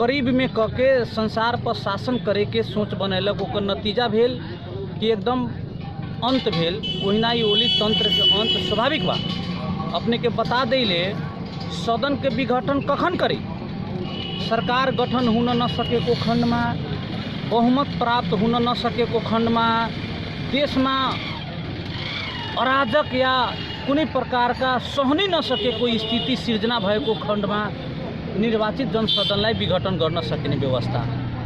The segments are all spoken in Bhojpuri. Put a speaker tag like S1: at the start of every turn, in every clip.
S1: करीब में क के संसार पर शासन करे के सोच बनैलक। ओकर नतीजा भेल कि एकदम अंत भेल। ओहिना ही ओली तंत्र के अंत स्वाभाविक बा। अपने के बता देले सदन के विघटन कखन करी? सरकार गठन हो न सके को खंड में, बहुमत प्राप्त हो न सके को खंड में, देश में अराजक या कुनै प्रकार का सहनी न सके कोई स्थिति सिर्जना भएको खंड में निर्वाचित जनसदनलाई विघटन गर्न सकिने व्यवस्था।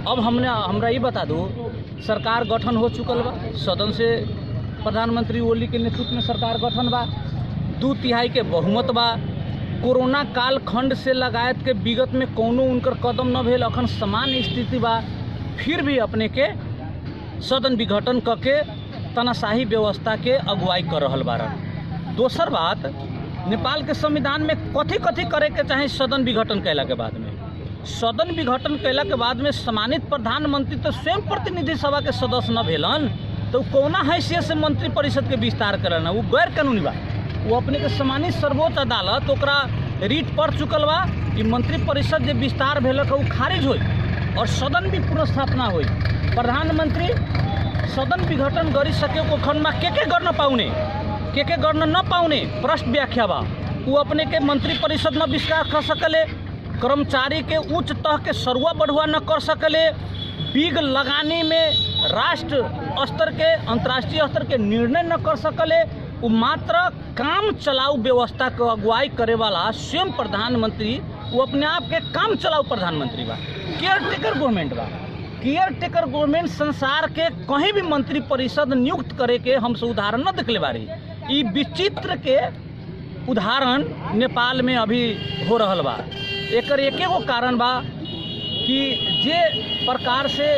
S1: अब हमरा ये बता दो, सरकार गठन हो चुकल बा, सदन से प्रधानमंत्री ओली के नेतृत्व में सरकार गठन बा, 2/3 के बहुमत बा। कोरोना काल खंड से लगायत के विगत में कौनो उनकर कदम न भेल, अखन समान स्थिति बा, फिर भी अपने के सदन विघटन करके तनाशाही व्यवस्था के अगुवाई कर रहल बारन। दोसर बात, नेपाल के संविधान में कथी कथी करे के चाहे सदन विघटन कैला के बाद में? सदन विघटन कैला के बाद में सम्मानित प्रधानमंत्री तो स्वयं प्रतिनिधि सभा के सदस्य न भेलन, तो कौना हैसियत से मंत्री परिषद के विस्तार करना? वो गैर कानूनी बा। वो अपने के सम्मानित सर्वोच्च अदालत ओकरा रीट पढ़ चुकल बा कि मंत्री परिषद जो विस्तार भेलक वो खारिज होई और सदन भी पुनर्स्थापना होई। प्रधानमंत्री सदन विघटन करी सके को खंड में के गर्न पाउने, के गर्न न पाउने प्रश्न व्याख्या बा। वो अपने के मंत्री परिषद न विस्तार कर सकले, कर्मचारी के उच्च तह के सरुआ बढ़ुआ न कर सकले, बिग लगानी में राष्ट्र स्तर के अंतर्राष्ट्रीय स्तर के निर्णय न कर सकले। वो मात्र काम चलाऊ व्यवस्था को अगुवाई करे वाला स्वयं प्रधानमंत्री, वो अपने आप के काम चलाऊ प्रधानमंत्री बा, केयर टेकर गवर्नमेंट बा। केयर टेकर गवर्नमेंट संसार के कहीं भी मंत्री परिषद नियुक्त करे के हमसे उदाहरण न देखले बारी। ई विचित्र के उदाहरण नेपाल में अभी हो रहल बा। एकर एकेगो कारण बा कि जे प्रकार से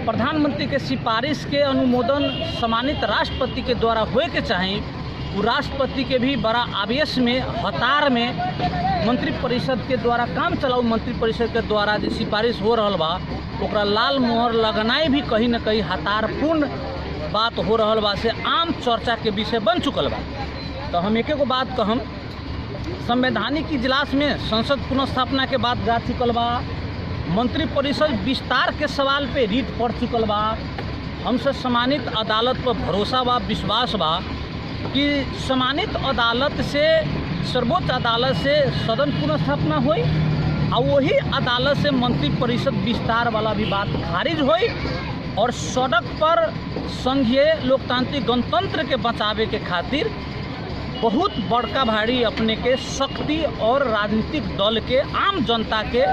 S1: प्रधानमंत्री के सिफारिश के अनुमोदन सम्मानित राष्ट्रपति के द्वारा होए के चाही, वो राष्ट्रपति के भी बड़ा आवेश में हतार में मंत्री परिषद के द्वारा काम चलाऊ मंत्री परिषद के द्वारा जो सिफारिश हो रहल बा ओकरा लाल मोहर लगनाई भी कहीं न कहीं हतारपूर्ण बात हो रहल बा से आम चर्चा के विषय बन चुकल बा। तो हम एक बात कहम, संवैधानिक इजलास में संसद पुनर्स्थापना के बाद जा चुकल बा, मंत्री परिषद विस्तार के सवाल पे रीट पढ़ चुकल बा। हमसे सम्मानित अदालत पर भरोसा बा, विश्वास बा कि सम्मानित अदालत से, सर्वोच्च अदालत से सदन पुनर्स्थापना हुई और वही अदालत से मंत्री परिषद विस्तार वाला भी बात खारिज हुई और सड़क पर संघीय लोकतांत्रिक गणतंत्र के बचावे के खातिर बहुत बड़का भारी अपने के शक्ति और राजनीतिक दल के आम जनता के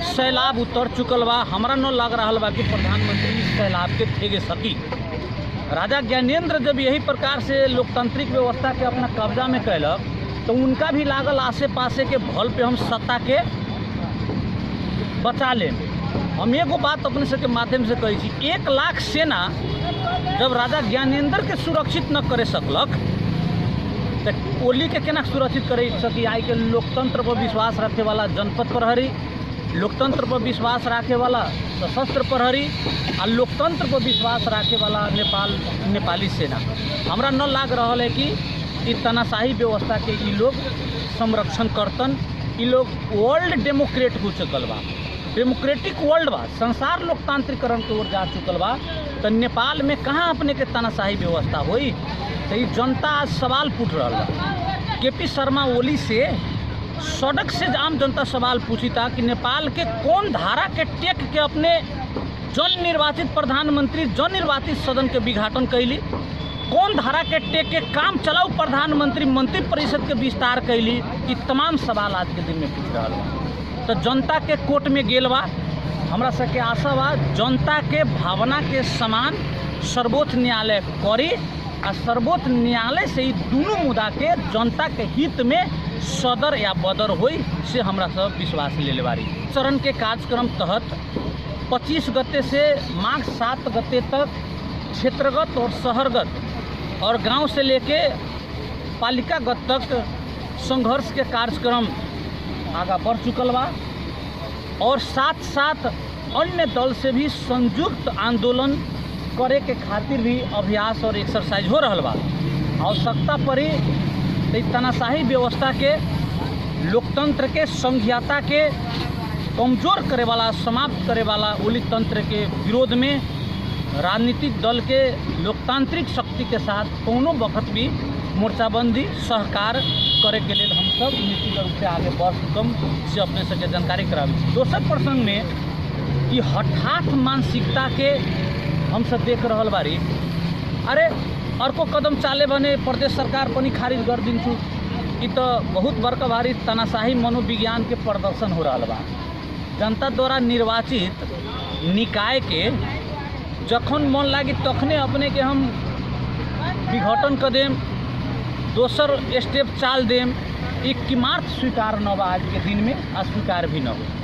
S1: सैलाब उतर चुकल बा। हमरा न लग रहा बा कि प्रधानमंत्री इस सैलाब के फेंके सकी। राजा ज्ञानेंद्र जब यही प्रकार से लोकतांत्रिक व्यवस्था के अपना कब्जा में कैलक तो उनका भी लागल आसे पासे के भल पे हम सत्ता के बचा लें। हम एगो बात अपने सबके माध्यम से कही, 1 लाख सेना जब राजा ज्ञानेंद्र के सुरक्षित न करे सकलक तो ओली के केना सुरक्षित करे सकी? आई के लोकतंत्र पर विश्वास रखे वाला जनपद प्रहरी, लोकतंत्र पर विश्वास रखे वाला सशस्त्र प्रहरी और लोकतंत्र पर विश्वास रखे वाला नेपाली सेना। हमरा न लाग रहा है कि ई तनाशाही व्यवस्था के ई लोग संरक्षण करतन। ई लोग वर्ल्ड डेमोक्रेट हो चुकल बा, डेमोक्रेटिक वर्ल्ड बा, संसार लोकतांत्रिकरण की ओर जा चुकल बा। तो नेपाल में कहाँ अपने के तनाशाही व्यवस्था हुई? तो ये जनता आज सवाल पूछ रहा बा। केपी शर्मा ओली से सड़क से आम जनता सवाल पूछी था कि नेपाल के कौन धारा के टेक के अपने जन निर्वाचित प्रधानमंत्री, जन निर्वाचित सदन के विघटन कैली, कौन धारा के टेक के काम चलाऊ प्रधानमंत्री मंत्री परिषद के विस्तार कैली? ये तमाम सवाल आज के दिन में पूछ रहा बा। तो जनता के कोर्ट में गेल बा। हमरा सबके आशा बा जनता के भावना के समान सर्वोच्च न्यायालय करी आ सर्वोच्च न्यायालय से ही दोनों मुद्दा के जनता के हित में सदर या बदर होई से हमरा सब विश्वास ले बारी। चरण के कार्यक्रम तहत 25 गते से माघ 7 गते तक क्षेत्रगत और शहरगत और गांव से लेके पालिकागत तक संघर्ष के कार्यक्रम आगा बढ़ चुकल बा और साथ साथ अन्य दल से भी संयुक्त आंदोलन करे के खातिर भी अभ्यास और एक्सरसाइज हो रहा बा। आवश्यकता पड़ी तो तनाशाही व्यवस्था के, लोकतंत्र के, संघीयता के कमजोर करे वाला, समाप्त करे वाला ओली तंत्र के विरोध में राजनीतिक दल के लोकतांत्रिक शक्ति के साथ कोनो वक्त भी मोर्चाबंदी सहकार करे के लिए हम सब नीतिगत रूप से आगे बढ़ सकम से अपने सबके जानकारी कराबी। दोसर प्रसंग में कि हठात मानसिकता के हम सब देख रहल बारी। अरे अर्को कदम चाले बने प्रदेश सरकार पनि खारिज कर दिन्छु। ई तो बहुत बड़का भारी तनाशाही मनोविज्ञान के प्रदर्शन हो रहा बा। जनता द्वारा निर्वाचित निकाय के जखन मन लागी तखने अपने के हम विघटन कर देम, दोसर स्टेप चाल देम। एक किमार्थ स्वीकार न बा आज के दिन में, अस्वीकार भी न हो।